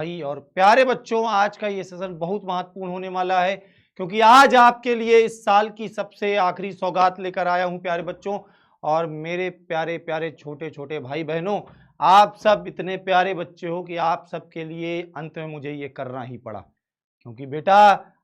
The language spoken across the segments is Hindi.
भाई और प्यारे बच्चों, आज का ये सेशन बहुत महत्वपूर्ण होने वाला है क्योंकि आज आपके लिए इस साल की सबसे आखिरी सौगात लेकर आया हूं प्यारे बच्चों। और मेरे प्यारे प्यारे छोटे छोटे भाई बहनों, आप सब इतने प्यारे बच्चे हो कि आप सबके लिए अंत में मुझे ये करना ही पड़ा, क्योंकि बेटा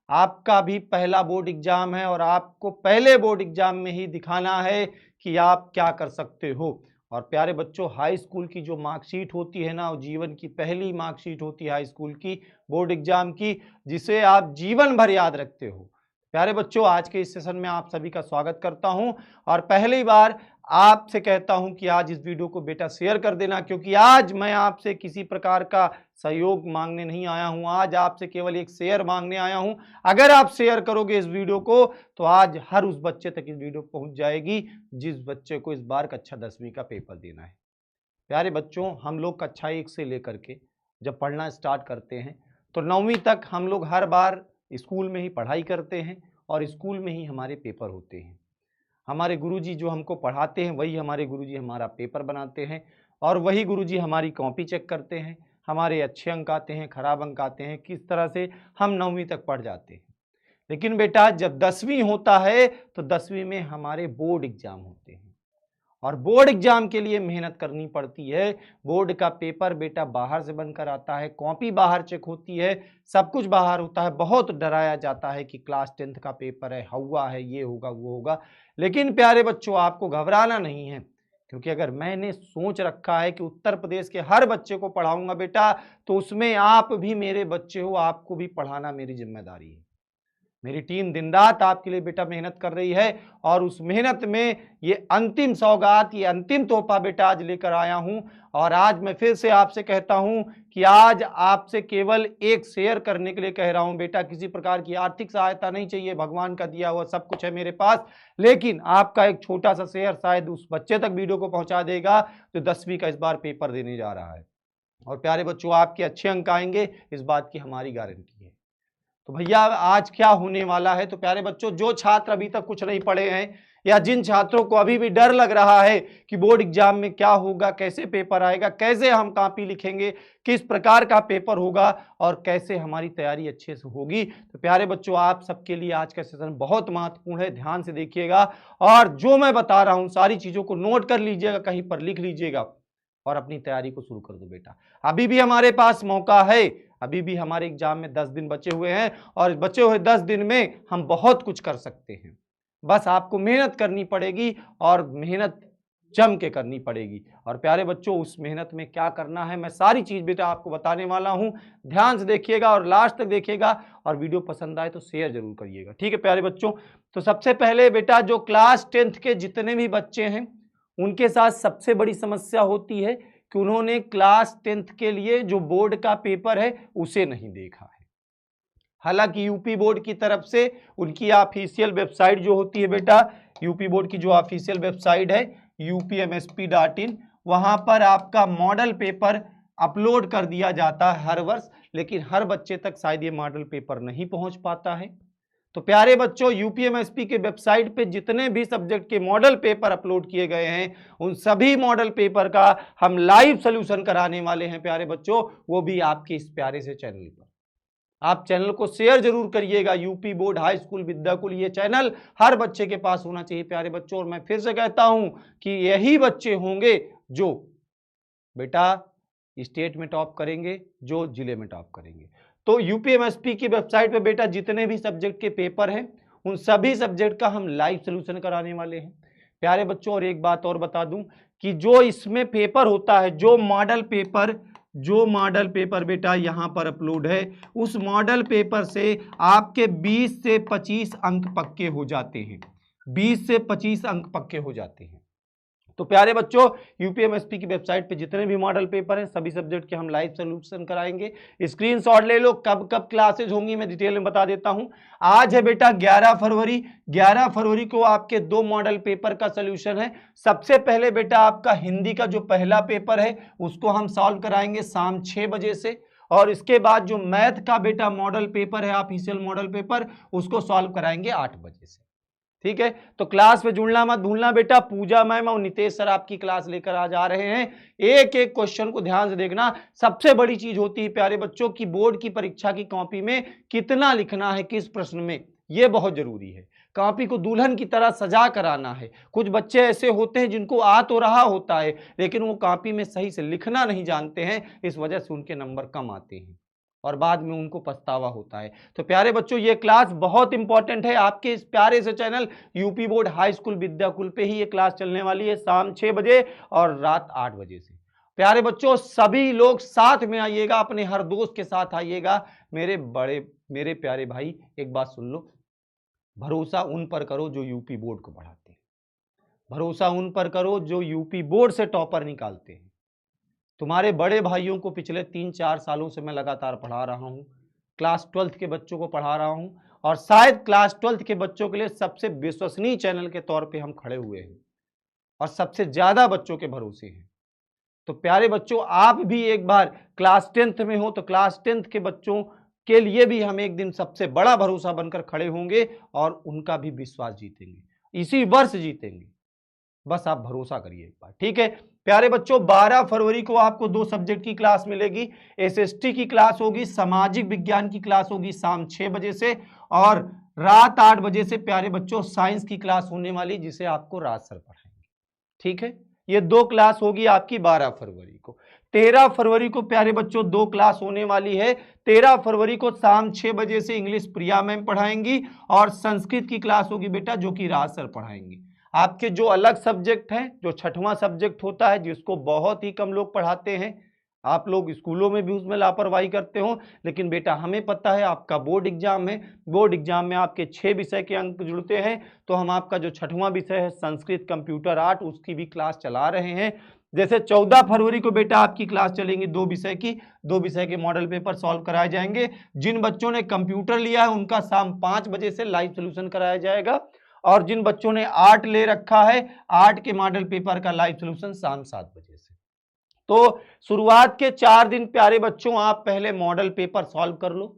आपका भी पहला बोर्ड एग्जाम है और आपको पहले बोर्ड एग्जाम में ही दिखाना है कि आप क्या कर सकते हो। और प्यारे बच्चों, हाई स्कूल की जो मार्कशीट होती है ना, वो जीवन की पहली मार्कशीट होती है हाई स्कूल की, बोर्ड एग्जाम की, जिसे आप जीवन भर याद रखते हो। प्यारे बच्चों, आज के इस सेशन में आप सभी का स्वागत करता हूं और पहली बार आपसे कहता हूं कि आज इस वीडियो को बेटा शेयर कर देना, क्योंकि आज मैं आपसे किसी प्रकार का सहयोग मांगने नहीं आया हूं, आज आपसे केवल एक शेयर मांगने आया हूं। अगर आप शेयर करोगे इस वीडियो को तो आज हर उस बच्चे तक इस वीडियो पहुंच जाएगी जिस बच्चे को इस बार कक्षा 10वीं का पेपर देना है। प्यारे बच्चों, हम लोग कक्षा 1 से लेकर के जब पढ़ना स्टार्ट करते हैं तो 9वीं तक हम लोग हर बार स्कूल में ही पढ़ाई करते हैं और स्कूल में ही हमारे पेपर होते हैं। हमारे गुरुजी जो हमको पढ़ाते हैं वही हमारे गुरुजी हमारा पेपर बनाते हैं और वही गुरुजी हमारी कॉपी चेक करते हैं। हमारे अच्छे अंक आते हैं, खराब अंक आते हैं, किस तरह से हम 9वीं तक पढ़ जाते हैं। लेकिन बेटा जब 10वीं होता है तो 10वीं में हमारे बोर्ड एग्जाम होते हैं और बोर्ड एग्जाम के लिए मेहनत करनी पड़ती है। बोर्ड का पेपर बेटा बाहर से बनकर आता है, कॉपी बाहर चेक होती है, सब कुछ बाहर होता है। बहुत डराया जाता है कि क्लास 10th का पेपर है, हवा है, ये होगा वो होगा। लेकिन प्यारे बच्चों, आपको घबराना नहीं है, क्योंकि अगर मैंने सोच रखा है कि उत्तर प्रदेश के हर बच्चे को पढ़ाऊंगा बेटा, तो उसमें आप भी मेरे बच्चे हो, आपको भी पढ़ाना मेरी जिम्मेदारी है। मेरी टीम दिन रात आपके लिए बेटा मेहनत कर रही है और उस मेहनत में ये अंतिम सौगात, ये अंतिम तोहफा बेटा आज लेकर आया हूं। और आज मैं फिर से आपसे कहता हूं कि आज आपसे केवल एक शेयर करने के लिए कह रहा हूं बेटा। किसी प्रकार की आर्थिक सहायता नहीं चाहिए, भगवान का दिया हुआ सब कुछ है मेरे पास, लेकिन आपका एक छोटा सा शेयर शायद उस बच्चे तक वीडियो को पहुंचा देगा जो 10वीं का इस बार पेपर देने जा रहा है। और प्यारे बच्चों, आपके अच्छे अंक आएंगे, इस बात की हमारी गारंटी है। तो भैया आज क्या होने वाला है, तो प्यारे बच्चों, जो छात्र अभी तक कुछ नहीं पढ़े हैं या जिन छात्रों को अभी भी डर लग रहा है कि बोर्ड एग्जाम में क्या होगा, कैसे पेपर आएगा, कैसे हम कॉपी लिखेंगे, किस प्रकार का पेपर होगा और कैसे हमारी तैयारी अच्छे से होगी, तो प्यारे बच्चों आप सबके लिए आज का सेशन बहुत महत्वपूर्ण है। ध्यान से देखिएगा और जो मैं बता रहा हूं सारी चीजों को नोट कर लीजिएगा, कहीं पर लिख लीजिएगा और अपनी तैयारी को शुरू कर दो बेटा। अभी भी हमारे पास मौका है, अभी भी हमारे एग्जाम में 10 दिन बचे हुए हैं और बचे हुए 10 दिन में हम बहुत कुछ कर सकते हैं। बस आपको मेहनत करनी पड़ेगी और मेहनत जम के करनी पड़ेगी। और प्यारे बच्चों, उस मेहनत में क्या करना है मैं सारी चीज बेटा आपको बताने वाला हूं। ध्यान से देखिएगा और लास्ट तक देखिएगा और वीडियो पसंद आए तो शेयर जरूर करिएगा, ठीक है प्यारे बच्चों। तो सबसे पहले बेटा, जो क्लास 10th के जितने भी बच्चे हैं उनके साथ सबसे बड़ी समस्या होती है कि उन्होंने क्लास 10th के लिए जो बोर्ड का पेपर है उसे नहीं देखा है। हालांकि यूपी बोर्ड की तरफ से उनकी ऑफिशियल वेबसाइट जो होती है बेटा, यूपी बोर्ड की जो ऑफिशियल वेबसाइट है upmsp.in, वहां पर आपका मॉडल पेपर अपलोड कर दिया जाता है हर वर्ष, लेकिन हर बच्चे तक शायद ये मॉडल पेपर नहीं पहुंच पाता है। तो प्यारे बच्चों, यूपीएमएसपी के वेबसाइट पे जितने भी सब्जेक्ट के मॉडल पेपर अपलोड किए गए हैं उन सभी मॉडल पेपर का हम लाइव सॉल्यूशन कराने वाले हैं प्यारे बच्चों, वो भी आपके इस प्यारे से चैनल पर। आप चैनल को शेयर जरूर करिएगा। UP board high school Vidyakul, ये चैनल हर बच्चे के पास होना चाहिए प्यारे बच्चों। और मैं फिर से कहता हूं कि यही बच्चे होंगे जो बेटा स्टेट में टॉप करेंगे, जो जिले में टॉप करेंगे। तो यूपीएमएसपी की वेबसाइट पे बेटा जितने भी सब्जेक्ट के पेपर हैं उन सभी सब्जेक्ट का हम लाइव सॉल्यूशन कराने वाले हैं प्यारे बच्चों। और एक बात और बता दूं कि जो इसमें पेपर होता है, जो मॉडल पेपर बेटा यहां पर अपलोड है, उस मॉडल पेपर से आपके 20 से 25 अंक पक्के हो जाते हैं, 20 से 25 अंक पक्के हो जाते हैं। तो प्यारे बच्चों, यूपीएमएसपी की वेबसाइट पे जितने भी मॉडल पेपर हैं सभी सब्जेक्ट के हम लाइव सॉल्यूशन कराएंगे। स्क्रीनशॉट ले लो, कब कब क्लासेज होंगी मैं डिटेल में बता देता हूं। आज है बेटा 11 फरवरी, 11 फरवरी को आपके 2 मॉडल पेपर का सॉल्यूशन है। सबसे पहले बेटा आपका हिंदी का जो पहला पेपर है उसको हम सॉल्व कराएंगे शाम 6 बजे से, और इसके बाद जो मैथ का बेटा मॉडल पेपर है ऑफिशियल मॉडल पेपर, उसको सॉल्व कराएंगे 8 बजे से, ठीक है, तो क्लास में जुड़ना मत भूलना बेटा। पूजा मैम और नितेश सर आपकी क्लास लेकर आज आ रहे हैं। एक एक क्वेश्चन को ध्यान से देखना। सबसे बड़ी चीज होती है प्यारे बच्चों की बोर्ड की परीक्षा की कॉपी में कितना लिखना है किस प्रश्न में, यह बहुत जरूरी है। कॉपी को दुल्हन की तरह सजा कर आना है। कुछ बच्चे ऐसे होते हैं जिनको आ तो रहा होता है लेकिन वो कॉपी में सही से लिखना नहीं जानते हैं, इस वजह से उनके नंबर कम आते हैं और बाद में उनको पछतावा होता है। तो प्यारे बच्चों ये क्लास बहुत इंपॉर्टेंट है। आपके इस प्यारे से channel UP board high school Vidyakul पे ही ये क्लास चलने वाली है, शाम 6 बजे और रात 8 बजे से। प्यारे बच्चों सभी लोग साथ में आइएगा, अपने हर दोस्त के साथ आइएगा। मेरे प्यारे भाई एक बात सुन लो, भरोसा उन पर करो जो यूपी बोर्ड को पढ़ाते हैं, भरोसा उन पर करो जो यूपी बोर्ड से टॉपर निकालते हैं। तुम्हारे बड़े भाइयों को पिछले 3-4 सालों से मैं लगातार पढ़ा रहा हूं, क्लास 12th के बच्चों को पढ़ा रहा हूं और शायद क्लास 12th के बच्चों के लिए सबसे विश्वसनीय चैनल के तौर पे हम खड़े हुए हैं और सबसे ज्यादा बच्चों के भरोसे हैं। तो प्यारे बच्चों आप भी एक बार क्लास 10th में हो तो क्लास 10th के बच्चों के लिए भी हम एक दिन सबसे बड़ा भरोसा बनकर खड़े होंगे और उनका भी विश्वास जीतेंगे, इसी वर्ष जीतेंगे। बस आप भरोसा करिए एक बार, ठीक है। प्यारे बच्चों 12 फरवरी को आपको 2 सब्जेक्ट की क्लास मिलेगी। एसएसटी की क्लास होगी, सामाजिक विज्ञान की क्लास होगी शाम 6 बजे से और रात 8 बजे से प्यारे बच्चों साइंस की क्लास होने वाली जिसे आपको राज सर पढ़ाएंगे, ठीक है। ये 2 क्लास होगी आपकी 12 फरवरी को। 13 फरवरी को प्यारे बच्चों 2 क्लास होने वाली है। 13 फरवरी को शाम 6 बजे से इंग्लिश प्रिया मैम पढ़ाएंगी और संस्कृत की क्लास होगी बेटा जो कि राज सर पढ़ाएंगे। आपके जो अलग सब्जेक्ट हैं, जो 6वां सब्जेक्ट होता है जिसको बहुत ही कम लोग पढ़ाते हैं, आप लोग स्कूलों में भी उसमें लापरवाही करते हो, लेकिन बेटा हमें पता है आपका बोर्ड एग्जाम है, बोर्ड एग्जाम में आपके 6 विषय के अंक जुड़ते हैं, तो हम आपका जो 6वां विषय है संस्कृत कंप्यूटर आर्ट उसकी भी क्लास चला रहे हैं। जैसे 14 फरवरी को बेटा आपकी क्लास चलेंगी 2 विषय की, 2 विषय के मॉडल पेपर सॉल्व कराए जाएंगे। जिन बच्चों ने कंप्यूटर लिया है उनका शाम 5 बजे से लाइव सोल्यूशन कराया जाएगा और जिन बच्चों ने आर्ट ले रखा है आर्ट के मॉडल पेपर का लाइव सोल्यूशन शाम 7 बजे से। तो शुरुआत के 4 दिन प्यारे बच्चों आप पहले मॉडल पेपर सॉल्व कर लो।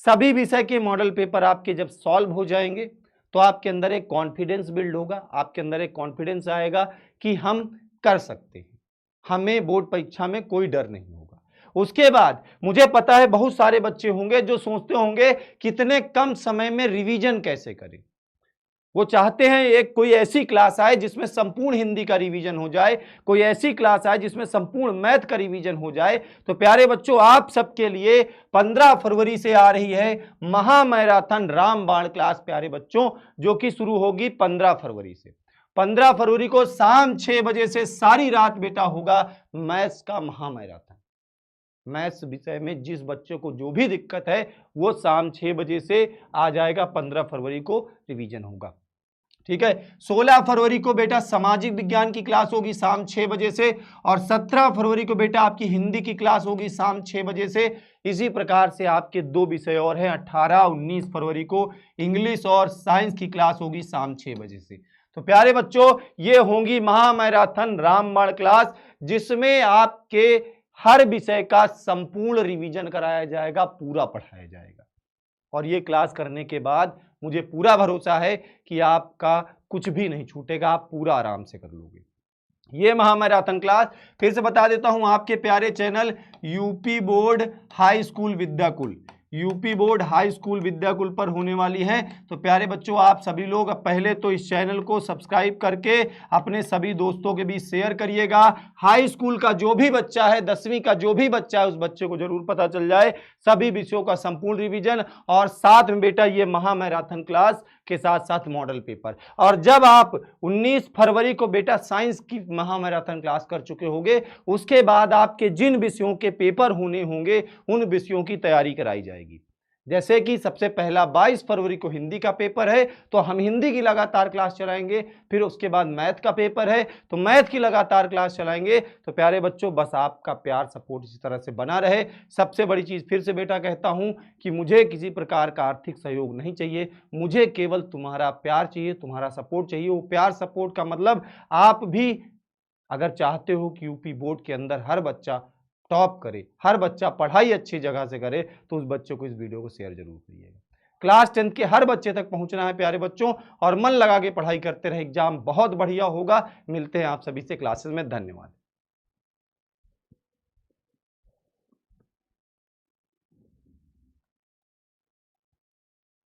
सभी विषय के मॉडल पेपर आपके जब सॉल्व हो जाएंगे तो आपके अंदर एक कॉन्फिडेंस बिल्ड होगा, आपके अंदर एक कॉन्फिडेंस आएगा कि हम कर सकते हैं, हमें बोर्ड परीक्षा में कोई डर नहीं होगा। उसके बाद मुझे पता है बहुत सारे बच्चे होंगे जो सोचते होंगे कितने कम समय में रिवीजन कैसे करें। वो चाहते हैं एक कोई ऐसी क्लास आए जिसमें संपूर्ण हिंदी का रिवीजन हो जाए, कोई ऐसी क्लास आए जिसमें संपूर्ण मैथ का रिवीजन हो जाए। तो प्यारे बच्चों आप सबके लिए 15 फरवरी से आ रही है महामैराथन रामबाण क्लास प्यारे बच्चों, जो कि शुरू होगी 15 फरवरी से। 15 फरवरी को शाम 6 बजे से सारी रात बेटा होगा मैथ्स का महामैराथन। मैथ्स विषय में जिस बच्चों को जो भी दिक्कत है वो शाम 6 बजे से आ जाएगा, 15 फरवरी को रिवीजन होगा, ठीक है। 16 फरवरी को बेटा सामाजिक विज्ञान की क्लास होगी शाम 6 बजे से और 17 फरवरी को बेटा आपकी हिंदी की क्लास होगी शाम 6 बजे से। इसी प्रकार से आपके 2 विषय और हैं, 18-19 फरवरी को इंग्लिश और साइंस की क्लास होगी शाम 6 बजे से। तो प्यारे बच्चों ये होंगी महामैराथन रामबाण क्लास जिसमें आपके हर विषय का संपूर्ण रिवीजन कराया जाएगा, पूरा पढ़ाया जाएगा और ये क्लास करने के बाद मुझे पूरा भरोसा है कि आपका कुछ भी नहीं छूटेगा, आप पूरा आराम से कर लोगे। ये महामैराथन क्लास फिर से बता देता हूं आपके प्यारे channel UP board high school Vidyakul, UP board high school Vidyakul पर होने वाली है। तो प्यारे बच्चों आप सभी लोग पहले तो इस चैनल को सब्सक्राइब करके अपने सभी दोस्तों के बीच शेयर करिएगा। हाई स्कूल का जो भी बच्चा है, 10वीं का जो भी बच्चा है उस बच्चे को जरूर पता चल जाए सभी विषयों का संपूर्ण रिवीजन और साथ में बेटा ये महामैराथन क्लास के साथ साथ मॉडल पेपर। और जब आप 19 फरवरी को बेटा साइंस की महामैराथन क्लास कर चुके होंगे उसके बाद आपके जिन विषयों के पेपर होने होंगे उन विषयों की तैयारी कराई जाएगी। जैसे कि सबसे पहला 22 फरवरी को हिंदी का पेपर है तो हम हिंदी की लगातार क्लास चलाएंगे, फिर उसके बाद मैथ का पेपर है तो मैथ की लगातार क्लास चलाएंगे। तो प्यारे बच्चों बस आपका प्यार सपोर्ट इसी तरह से बना रहे। सबसे बड़ी चीज फिर से बेटा कहता हूं कि मुझे किसी प्रकार का आर्थिक सहयोग नहीं चाहिए, मुझे केवल तुम्हारा प्यार चाहिए, तुम्हारा सपोर्ट चाहिए। वो प्यार सपोर्ट का मतलब आप भी अगर चाहते हो कि यूपी बोर्ड के अंदर हर बच्चा टॉप करे, हर बच्चा पढ़ाई अच्छी जगह से करे, तो उस बच्चे को इस वीडियो को शेयर जरूर करिएगा। क्लास 10th के हर बच्चे तक पहुंचना है प्यारे बच्चों, और मन लगा के पढ़ाई करते रहे, एग्जाम बहुत बढ़िया होगा। मिलते हैं आप सभी से क्लासेस में, धन्यवाद।